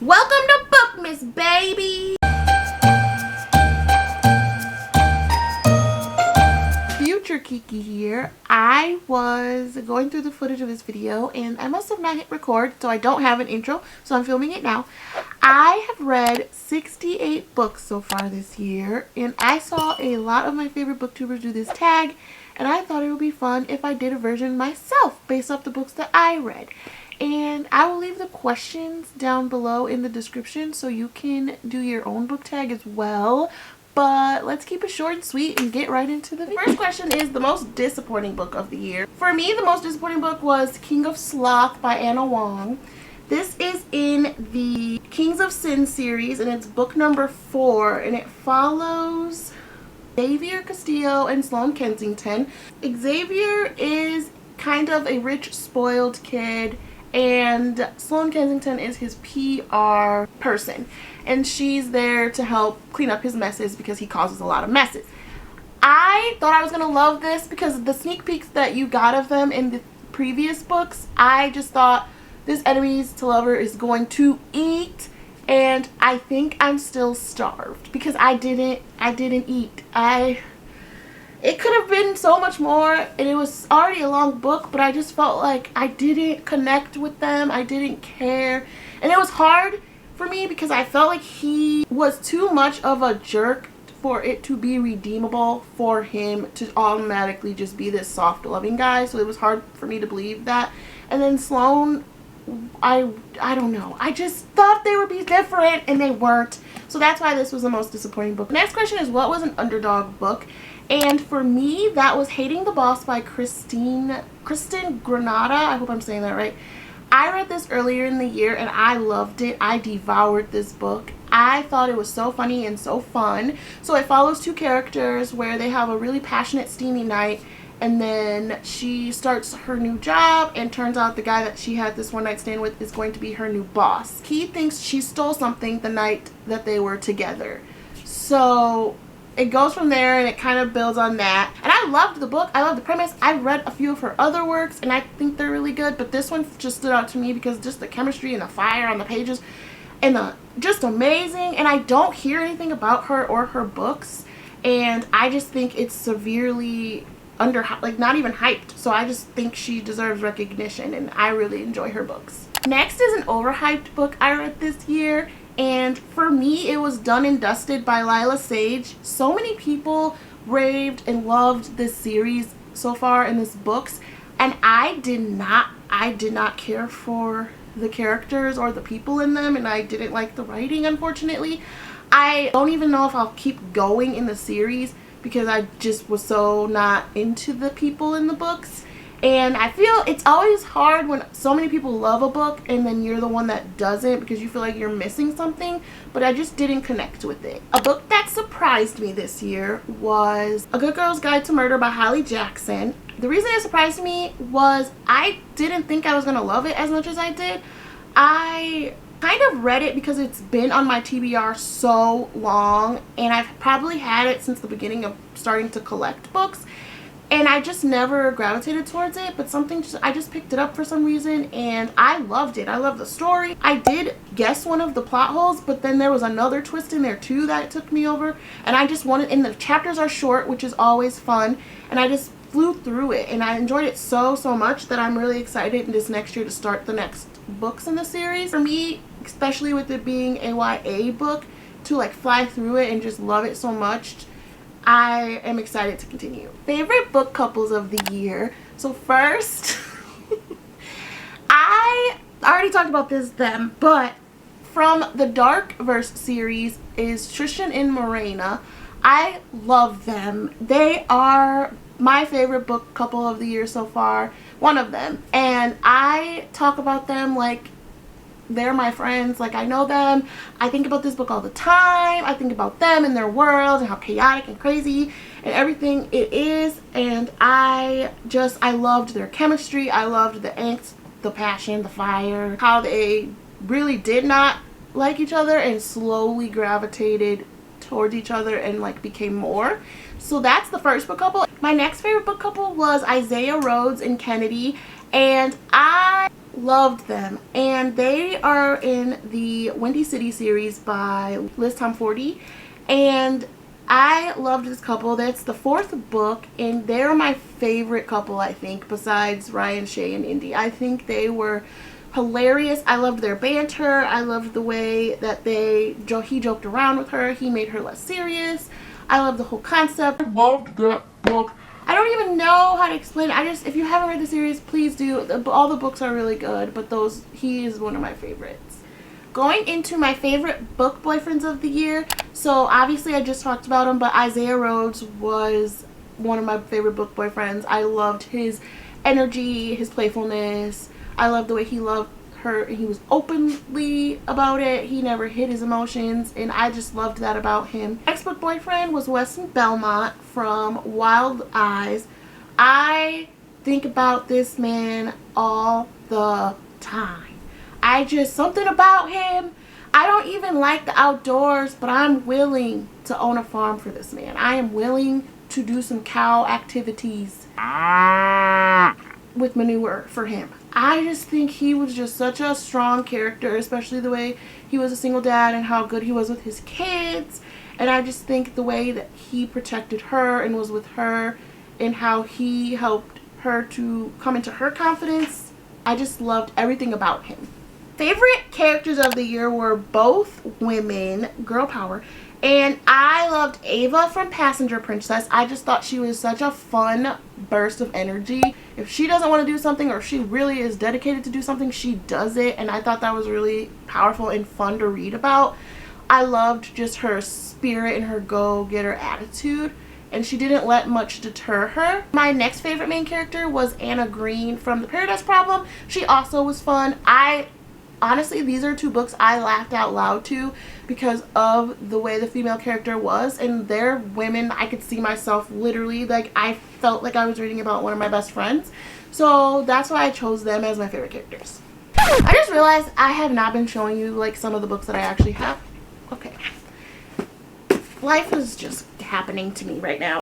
Welcome to Bookmas, baby! Future KeeKee here. I was going through the footage of this video and I must have not hit record, so I don't have an intro, so I'm filming it now. I have read 68 books so far this year, and I saw a lot of my favorite booktubers do this tag, and I thought it would be fun if I did a version myself based off the books that I read. And I will leave the questions down below in the description so you can do your own book tag as well. But let's keep it short and sweet and get right into the video. First question is the most disappointing book of the year. For me, the most disappointing book was King of Sloth by Anna Wong. This is in the Kings of Sin series, and it's book number 4, and it follows Xavier Castillo and Sloane Kensington. Xavier is kind of a rich, spoiled kid, and Sloane Kensington is his PR person, and she's there to help clean up his messes because he causes a lot of messes. I thought I was going to love this because the sneak peeks that you got of them in the previous books, I just thought this enemies to lover is going to eat, and I think I'm still starved because I didn't eat. It could have been so much more, and it was already a long book, but I just felt like I didn't connect with them. I didn't care. And it was hard for me because I felt like he was too much of a jerk for it to be redeemable for him to automatically just be this soft, loving guy. So it was hard for me to believe that. And then Sloane, I don't know. I just thought they would be different, and they weren't. So that's why this was the most disappointing book. Next question is, what was an underdog book? And for me, that was Hating the Boss by Kristen Granada. I hope I'm saying that right. I read this earlier in the year and I loved it. I devoured this book. I thought it was so funny and so fun. So it follows two characters where they have a really passionate, steamy night, and then she starts her new job, and turns out the guy that she had this one night stand with is going to be her new boss. He thinks she stole something the night that they were together. So it goes from there, and it kind of builds on that. And I loved the book. I loved the premise. I've read a few of her other works, and I think they're really good. But this one just stood out to me because just the chemistry and the fire on the pages, and just amazing. And I don't hear anything about her or her books, and I just think it's severely not even hyped. So I just think she deserves recognition, and I really enjoy her books. Next is an overhyped book I read this year. And for me, it was Done and Dusted by Lila Sage. So many people raved and loved this series so far in these books, and I did not care for the characters or the people in them, and I didn't like the writing, unfortunately. I don't even know if I'll keep going in the series because I just was so not into the people in the books. And I feel it's always hard when so many people love a book and then you're the one that doesn't because you feel like you're missing something, but I just didn't connect with it. A book that surprised me this year was A Good Girl's Guide to Murder by Holly Jackson. The reason it surprised me was I didn't think I was going to love it as much as I did. I kind of read it because it's been on my TBR so long, and I've probably had it since the beginning of starting to collect books. And I just never gravitated towards it, but I just picked it up for some reason, and I loved it. I love the story. I did guess one of the plot holes, but then there was another twist in there too that took me over. And I just wanted, and the chapters are short, which is always fun, and I just flew through it, and I enjoyed it so much that I'm really excited this next year to start the next books in the series. For me, especially with it being a YA book, to like fly through it and just love it so much, I am excited to continue. Favorite book couples of the year. So first, I already talked about them, but from the Dark Verse series is Tristan and Morena. I love them. They are my favorite book couple of the year so far, one of them. And I talk about them like they're my friends, like I know them. I think about this book all the time. I think about them and their world and how chaotic and crazy and everything it is. And I loved their chemistry. I loved the angst, the passion, the fire, how they really did not like each other and slowly gravitated towards each other and like became more. So that's the first book couple. My next favorite book couple was Isaiah Rhodes and Kennedy, and I loved them, and they are in the Windy City series by Liz Tomforty, and I loved this couple. That's the 4th book, and they're my favorite couple, I think, besides Ryan, Shay, and Indy. I think they were hilarious. I loved their banter. I loved the way that he joked around with her. He made her less serious. I love the whole concept. I loved that book. I don't even know how to explain it. If you haven't read the series, please do. All the books are really good, but he is one of my favorites. Going into my favorite book boyfriends of the year, so obviously I just talked about him, but Isaiah Rhodes was one of my favorite book boyfriends. I loved his energy, his playfulness. I loved the way he loved her, and he was openly about it. He never hid his emotions, and I just loved that about him. Next book boyfriend was Weston Belmont from Wild Eyes. I think about this man all the time. Something about him. I don't even like the outdoors, but I'm willing to own a farm for this man. I am willing to do some cow activities with manure for him. I just think he was just such a strong character, especially the way he was a single dad and how good he was with his kids. And I just think the way that he protected her and was with her and how he helped her to come into her confidence. I just loved everything about him. Favorite characters of the year were both women, girl power, and I loved Ava from Passenger Princess. I just thought she was such a fun burst of energy. If she doesn't want to do something, or if she really is dedicated to do something, she does it, and I thought that was really powerful and fun to read about. I loved just her spirit and her go-getter attitude, and she didn't let much deter her. My next favorite main character was Anna Green from The Paradise Problem. She also was fun. Honestly, these are 2 books I laughed out loud to because of the way the female character was, and they're women I could see myself literally, like I felt like I was reading about one of my best friends. So that's why I chose them as my favorite characters. I just realized I have not been showing you like some of the books that I actually have. Okay. Life is just happening to me right now.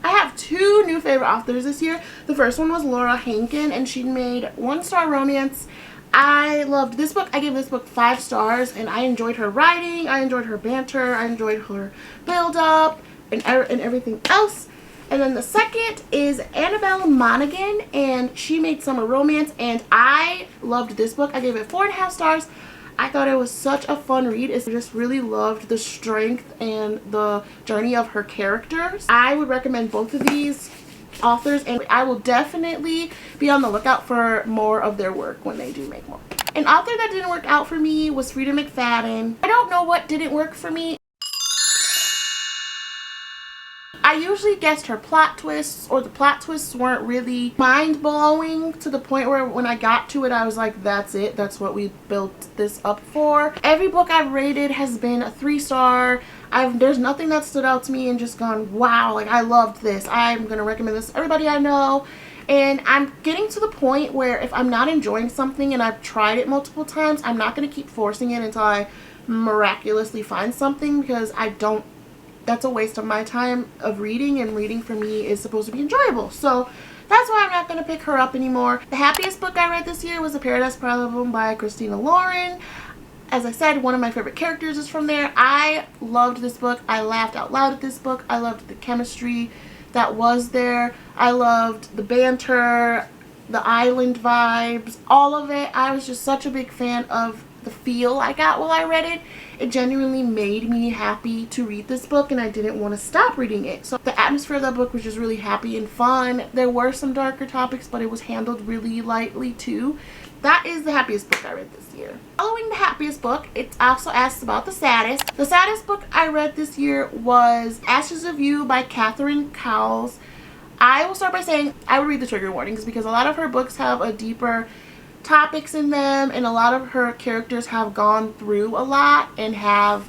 I have 2 new favorite authors this year. The first one was Laura Hankin, and she made One Star Romance. I loved this book. I gave this book 5 stars, and I enjoyed her writing. I enjoyed her banter. I enjoyed her build-up and everything else. And then the second is Annabelle Monaghan, and she made Summer Romance, and I loved this book. I gave it 4.5 stars. I thought it was such a fun read. I just really loved the strength and the journey of her characters. I would recommend both of these authors, and I will definitely be on the lookout for more of their work when they do make more. An author that didn't work out for me was Frida McFadden. I don't know what didn't work for me. I usually guessed her plot twists, or the plot twists weren't really mind-blowing to the point where when I got to it I was like, that's it, that's what we built this up for. Every book I've rated has been a 3-star. There's nothing that stood out to me and just gone, wow, like I loved this. I'm gonna recommend this to everybody I know. And I'm getting to the point where if I'm not enjoying something and I've tried it multiple times, I'm not gonna keep forcing it until I miraculously find something, because that's a waste of my time of reading, and reading for me is supposed to be enjoyable. So that's why I'm not going to pick her up anymore. The happiest book I read this year was The Paradise Problem by Christina Lauren. As I said, one of my favorite characters is from there. I loved this book. I laughed out loud at this book. I loved the chemistry that was there. I loved the banter, the island vibes, all of it. I was just such a big fan of the feel I got while I read it. It genuinely made me happy to read this book, and I didn't want to stop reading it. So the atmosphere of that book was just really happy and fun. There were some darker topics, but it was handled really lightly too. That is the happiest book I read this year. Following the happiest book, it also asks about the saddest. The saddest book I read this year was Ashes of You by Catherine Cowles. I will start by saying I will read the trigger warnings because a lot of her books have a deeper topics in them, and a lot of her characters have gone through a lot and have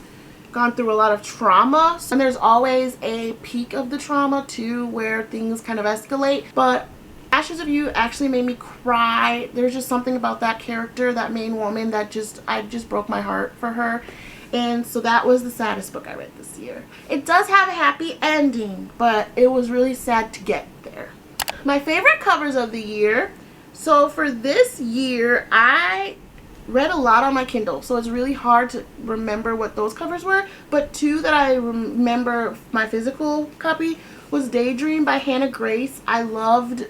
gone through a lot of trauma. And there's always a peak of the trauma too, where things kind of escalate. But Ashes of You actually made me cry. There's just something about that character, that main woman, that I just broke my heart for her. And so that was the saddest book I read this year. It does have a happy ending, but it was really sad to get there. My favorite covers of the year So for this year, I read a lot on my Kindle, so it's really hard to remember what those covers were, but two that I remember my physical copy was Daydream by Hannah Grace. I loved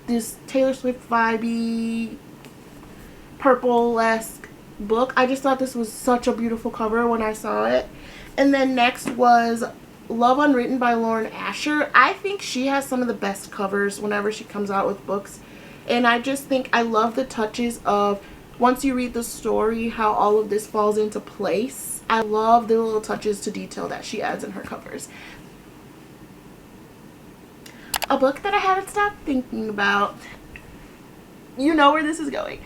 this Taylor Swift vibey purple-esque book. I just thought this was such a beautiful cover when I saw it. And then next was Love Unwritten by Lauren Asher. I think she has some of the best covers whenever she comes out with books, and I just think I love the touches of once you read the story, how all of this falls into place. I love the little touches to detail that she adds in her covers. A book that I haven't stopped thinking about. You know where this is going.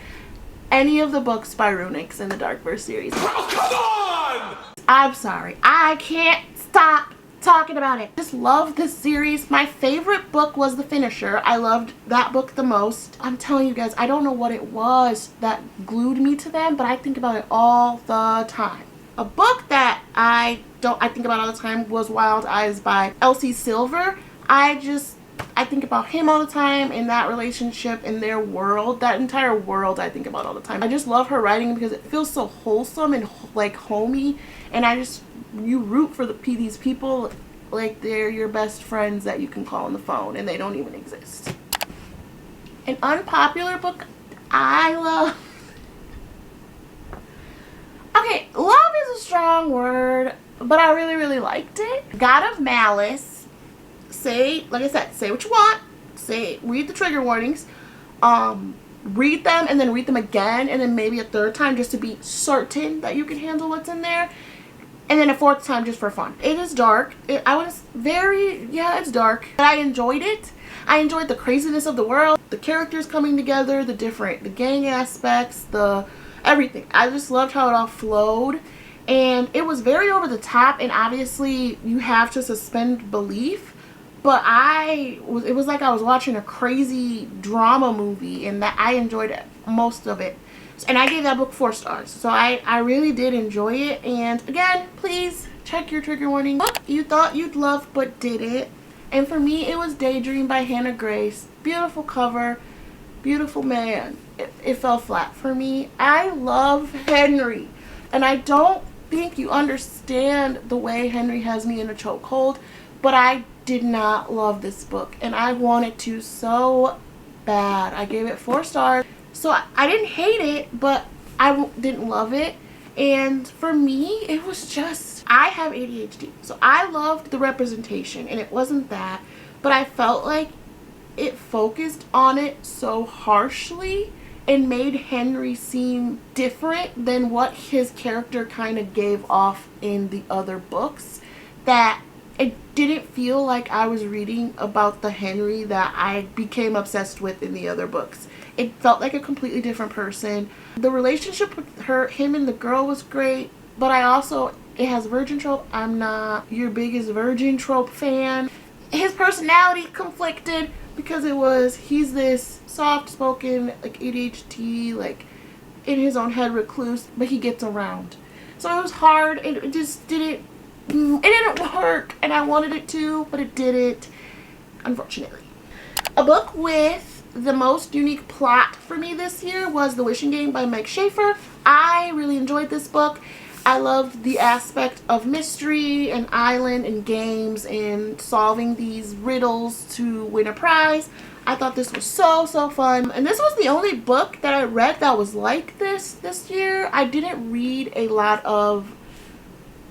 Any of the books by Runix in the Darkverse series. Oh, come on! I'm sorry. I can't stop talking about it. Just love this series. My favorite book was The Finisher. I loved that book the most. I'm telling you guys, I don't know what it was that glued me to them, but I think about it all the time. A book that I think about all the time was Wild Eyes by Elsie Silver. I think about him all the time, and that relationship and their world, that entire world I think about all the time. I just love her writing because it feels so wholesome and like homey, and you root for these people like they're your best friends that you can call on the phone and they don't even exist. An unpopular book I love. Okay, love is a strong word, but I really, really liked it. God of Malice. Like I said, say what you want. Read the trigger warnings. Read them and then read them again and then maybe a third time just to be certain that you can handle what's in there. And then a fourth time just for fun. It is dark. It's dark. But I enjoyed it. I enjoyed the craziness of the world, the characters coming together, the gang aspects, everything. I just loved how it all flowed. And it was very over the top, and obviously you have to suspend belief. But it was like I was watching a crazy drama movie, and that I enjoyed most of it. And I gave that book 4 stars. So I really did enjoy it. And again, please check your trigger warning. Book you thought you'd love but didn't. And for me, it was Daydream by Hannah Grace. Beautiful cover. Beautiful man. It fell flat for me. I love Henry. And I don't think you understand the way Henry has me in a chokehold. But I did not love this book. And I wanted to so bad. I gave it 4 stars. So I didn't hate it, but I didn't love it. And for me, it was just, I have ADHD. So I loved the representation, and it wasn't that. But I felt like it focused on it so harshly and made Henry seem different than what his character kind of gave off in the other books, that it didn't feel like I was reading about the Henry that I became obsessed with in the other books. It felt like a completely different person. The relationship with him and the girl was great, but it has virgin trope. I'm not your biggest virgin trope fan. His personality conflicted because he's this soft-spoken, like ADHD, like in his own head recluse, but he gets around. So it was hard. It just didn't work, and I wanted it to, but it didn't, unfortunately. A book with the most unique plot for me this year was The Wishing Game by Mike Schaefer. I really enjoyed this book. I loved the aspect of mystery and island and games and solving these riddles to win a prize. I thought this was so fun. And this was the only book that I read that was like this year. I didn't read a lot of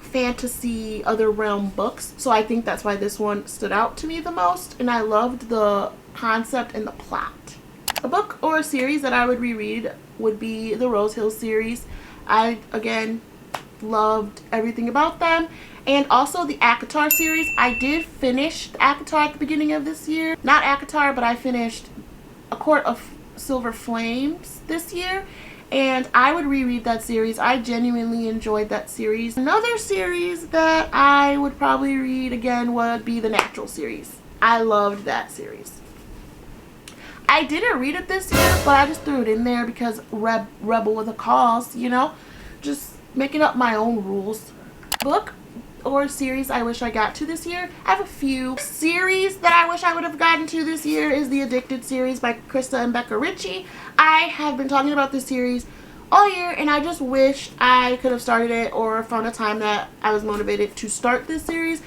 fantasy other realm books, so I think that's why this one stood out to me the most, and I loved the concept and the plot. A book or a series that I would reread would be the Rose Hill series. I again loved everything about them, and also the ACOTAR series. I did finish ACOTAR at the beginning of this year. Not ACOTAR, but I finished A Court of Silver Flames this year, and I would reread that series. I genuinely enjoyed that series. Another series that I would probably read again would be the Natural series. I loved that series. I didn't read it this year, but I just threw it in there because Rebel with a Cause, you know? Just making up my own rules. Book or series I wish I got to this year. I have a few. Series that I wish I would have gotten to this year is the Addicted series by Krista and Becca Ritchie. I have been talking about this series all year, and I just wish I could have started it or found a time that I was motivated to start this series.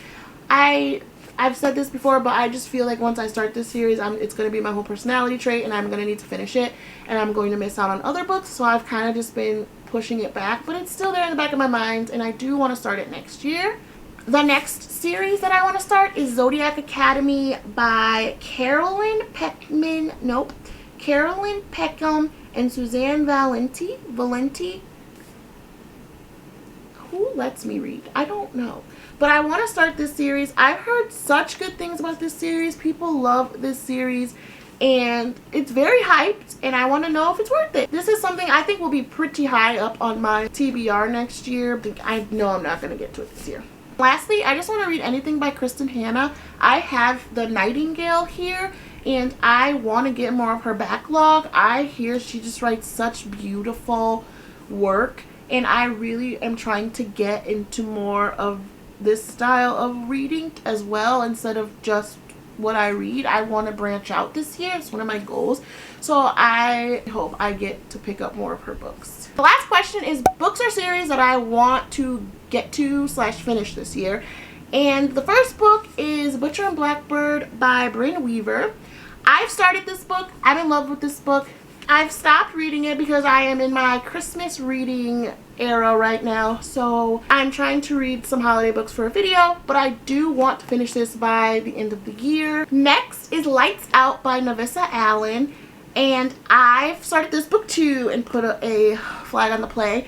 I've said this before, but I just feel like once I start this series, it's going to be my whole personality trait, and I'm going to need to finish it, and I'm going to miss out on other books, so I've kind of just been pushing it back, but it's still there in the back of my mind, and I do want to start it next year. The next series that I want to start is Zodiac Academy by Carolyn Peckham and Suzanne Valenti. Who lets me read? I don't know. But I want to start this series. I've heard such good things about this series. People love this series, and it's very hyped, and I want to know if it's worth it. This is something I think will be pretty high up on my TBR next year. I know I'm not going to get to it this year. Lastly, I just want to read anything by Kristen Hanna. I have The Nightingale here, and I want to get more of her backlog. I hear she just writes such beautiful work, and I really am trying to get into more of this style of reading as well, instead of just what I read. I want to branch out this year. It's one of my goals, so I hope I get to pick up more of her books. The last question is books or series that I want to get to / finish this year, and the first book is Butcher and Blackbird by Brynne Weaver. I've started this book. I'm in love with this book. I've stopped reading it because I am in my Christmas reading era right now, so I'm trying to read some holiday books for a video, but I do want to finish this by the end of the year. Next is Lights Out by Navissa Allen, and I've started this book too and put a flag on the play.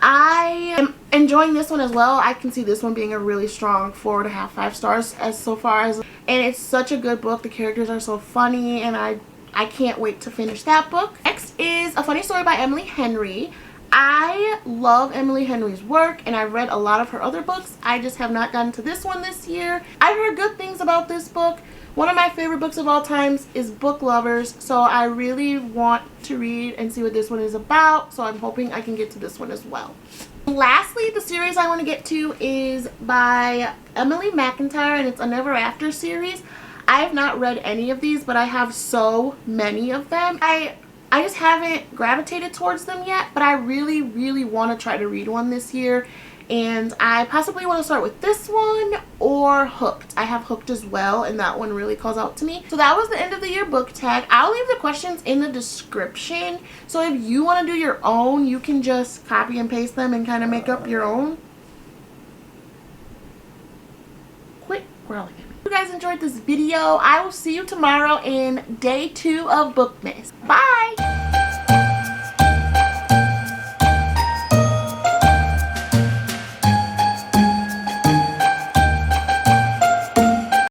I am enjoying this one as well. I can see this one being a really strong 4.5, 5 stars and it's such a good book. The characters are so funny, and I can't wait to finish that book. Next is A Funny Story by Emily Henry. I love Emily Henry's work, and I've read a lot of her other books. I just have not gotten to this one this year. I've heard good things about this book. One of my favorite books of all times is Book Lovers, so I really want to read and see what this one is about, so I'm hoping I can get to this one as well. Lastly, the series I want to get to is by Emily McIntyre, and it's a Never After series. I have not read any of these, but I have so many of them. I just haven't gravitated towards them yet, but I really, really want to try to read one this year. And I possibly want to start with this one or Hooked. I have Hooked as well, and that one really calls out to me. So that was the end of the year book tag. I'll leave the questions in the description. So if you want to do your own, you can just copy and paste them and kind of make up your own. Quit growling at me. If you guys enjoyed this video, I will see you tomorrow in day 2 of Bookmas. Bye!